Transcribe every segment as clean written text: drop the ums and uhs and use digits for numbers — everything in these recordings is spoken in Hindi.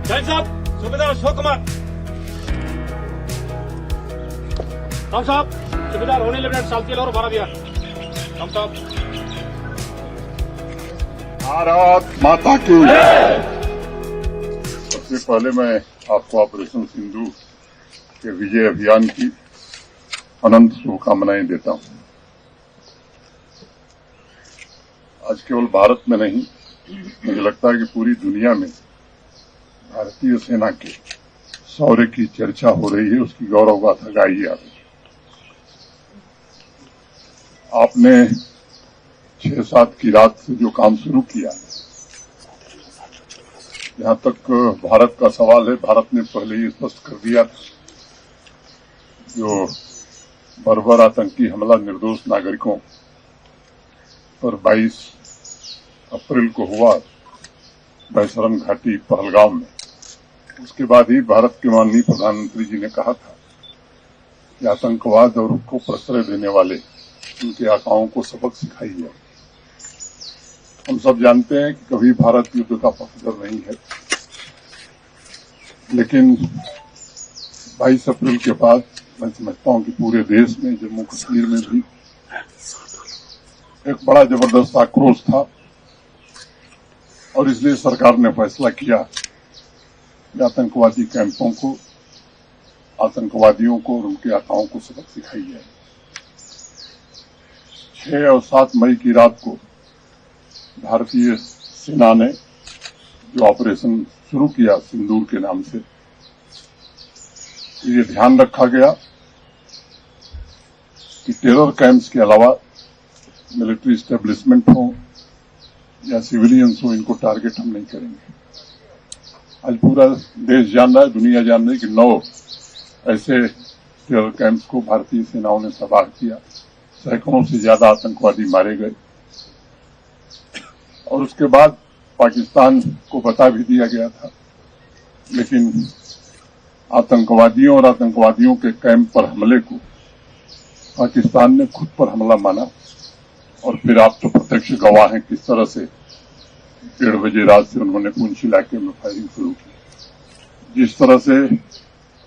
जैन साहब, सूबेदार अशोक कुमार। राम साहब, सूबेदार होने लेफ्टिनेंट साल्तियल और 12 दिया। राम साहब। भारत माता की। सबसे पहले मैं आपको ऑपरेशन सिंदूर के विजय अभियान की अनंत शुभकामनाएं देता हूं। आज केवल भारत में नहीं, मुझे लगता है कि पूरी दुनिया में भारतीय सेना के शौर्य की चर्चा हो रही है, उसकी गौरव गाथा गाई जा रही है। आपने 6-7 की रात से जो काम शुरू किया, जहां तक भारत का सवाल है, भारत ने पहले ही स्पष्ट कर दिया था, जो बर्बर आतंकी हमला निर्दोष नागरिकों पर 22 अप्रैल को हुआ बैसरम घाटी पहलगाम में, उसके बाद ही भारत के माननीय प्रधानमंत्री जी ने कहा था कि आतंकवाद और उसको प्रश्रय देने वाले उनके आकाओं को सबक सिखाई जाए। हम सब जानते हैं कि कभी भारत युद्ध का पक्षधर नहीं है, लेकिन 22 अप्रैल के बाद मैं समझता हूं कि पूरे देश में, जम्मू कश्मीर में भी एक बड़ा जबरदस्त आक्रोश था और इसलिए सरकार ने फैसला किया कि आतंकवादी कैंपों को, आतंकवादियों को और उनके आकाओं को सबक सिखाई जाए। 6 और 7 मई की रात को भारतीय सेना ने जो ऑपरेशन शुरू किया सिंदूर के नाम से, ये ध्यान रखा गया कि टेरर कैंप्स के अलावा मिलिट्री एस्टेब्लिशमेंट हो या सिविलियंस हो, इनको टारगेट हम नहीं करेंगे। आज पूरा देश जान रहा है, दुनिया जान रही है कि 9 ऐसे टेरर कैंप्स को भारतीय सेनाओं ने तबाह किया, सैकड़ों से ज्यादा आतंकवादी मारे गए और उसके बाद पाकिस्तान को बता भी दिया गया था, लेकिन आतंकवादियों और आतंकवादियों के कैंप पर हमले को पाकिस्तान ने खुद पर हमला माना और फिर आप तो प्रत्यक्ष गवाह हैं किस तरह से 1:30 बजे रात से उन्होंने पुंछ इलाके में फायरिंग शुरू की। जिस तरह से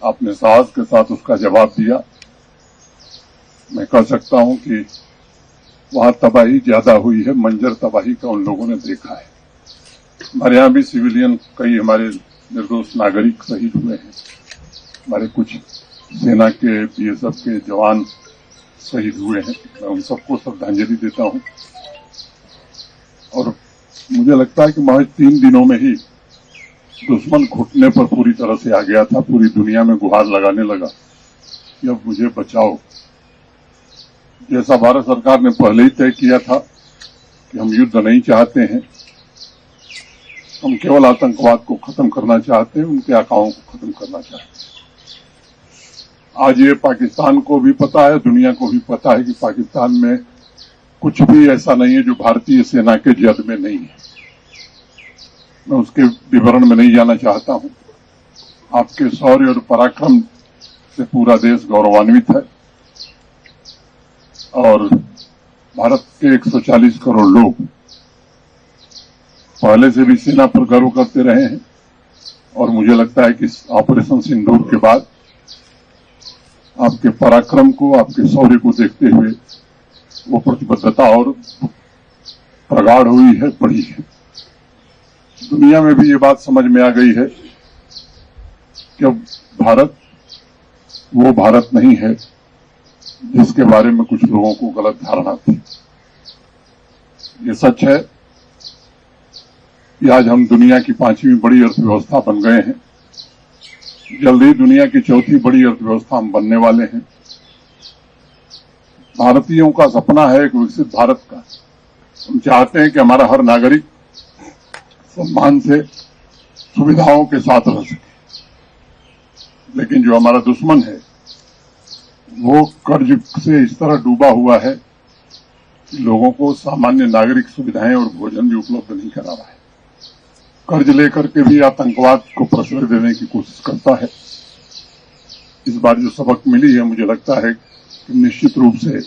आपने साहस के साथ उसका जवाब दिया, मैं कह सकता हूं कि वहां तबाही ज्यादा हुई है, मंजर तबाही का उन लोगों ने देखा है। हमारे यहां भी सिविलियन, कई हमारे निर्दोष नागरिक शहीद हुए हैं, हमारे कुछ सेना के, बीएसएफ के जवान शहीद हुए हैं। मैं उन सबको श्रद्धांजलि देता हूं और मुझे लगता है कि महज 3 दिनों में ही दुश्मन घुटने पर पूरी तरह से आ गया था, पूरी दुनिया में गुहार लगाने लगा कि अब मुझे बचाओ। जैसा भारत सरकार ने पहले ही तय किया था कि हम युद्ध नहीं चाहते हैं, हम केवल आतंकवाद को खत्म करना चाहते हैं, उनके आकाओं को खत्म करना चाहते हैं। आज ये पाकिस्तान को भी पता है, दुनिया को भी पता है कि पाकिस्तान में कुछ भी ऐसा नहीं है जो भारतीय सेना के जद में नहीं है। मैं उसके विवरण में नहीं जाना चाहता हूं। आपके शौर्य और पराक्रम से पूरा देश गौरवान्वित है और भारत के 140 करोड़ लोग पहले से भी सेना पर गर्व करते रहे हैं और मुझे लगता है कि इस ऑपरेशन सिंदूर के बाद आपके पराक्रम को, आपके शौर्य को देखते हुए वो प्रतिबद्धता और प्रगाढ़ हुई है, बढ़ी है। दुनिया में भी ये बात समझ में आ गई है कि अब भारत वो भारत नहीं है जिसके बारे में कुछ लोगों को गलत धारणा थी। ये सच है कि आज हम दुनिया की 5वीं बड़ी अर्थव्यवस्था बन गए हैं। जल्द ही दुनिया की 4थी बड़ी अर्थव्यवस्था हम बनने वाले हैं। भारतीयों का सपना है एक विकसित भारत का। हम चाहते हैं कि हमारा हर नागरिक सम्मान से, सुविधाओं के साथ रह सके, लेकिन जो हमारा दुश्मन है वो कर्ज से इस तरह डूबा हुआ है कि लोगों को सामान्य नागरिक सुविधाएं और भोजन भी उपलब्ध नहीं करा रहा है। कर्ज लेकर के भी आतंकवाद को प्रश्रय देने की कोशिश करता है। इस बार जो सबक मिली है, मुझे लगता है कि निश्चित रूप से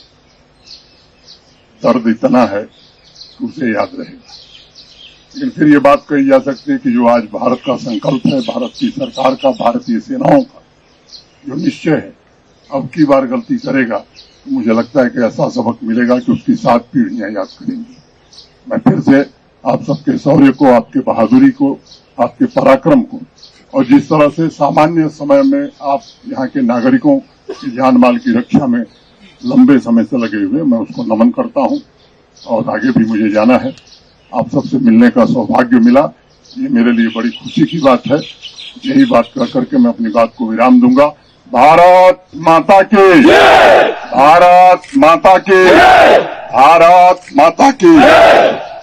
दर्द इतना है कि उसे याद रहेगा। लेकिन फिर ये बात कही जा सकती है कि जो आज भारत का संकल्प है, भारत की सरकार का, भारतीय सेनाओं का जो निश्चय है, अब की बार गलती करेगा तो मुझे लगता है कि ऐसा सबक मिलेगा कि उसकी 7 पीढ़ियां याद करेंगी। मैं फिर से आप सबके शौर्य को, आपके बहादुरी को, आपके पराक्रम को और जिस तरह से सामान्य समय में आप यहाँ के नागरिकों की जान माल की रक्षा में लंबे समय से लगे हुए, मैं उसको नमन करता हूँ। और आगे भी मुझे जाना है, आप सबसे मिलने का सौभाग्य मिला, ये मेरे लिए बड़ी खुशी की बात है। यही बात कर करके मैं अपनी बात को विराम दूंगा। भारत माता की जय! भारत माता की जय! भारत माता की जय!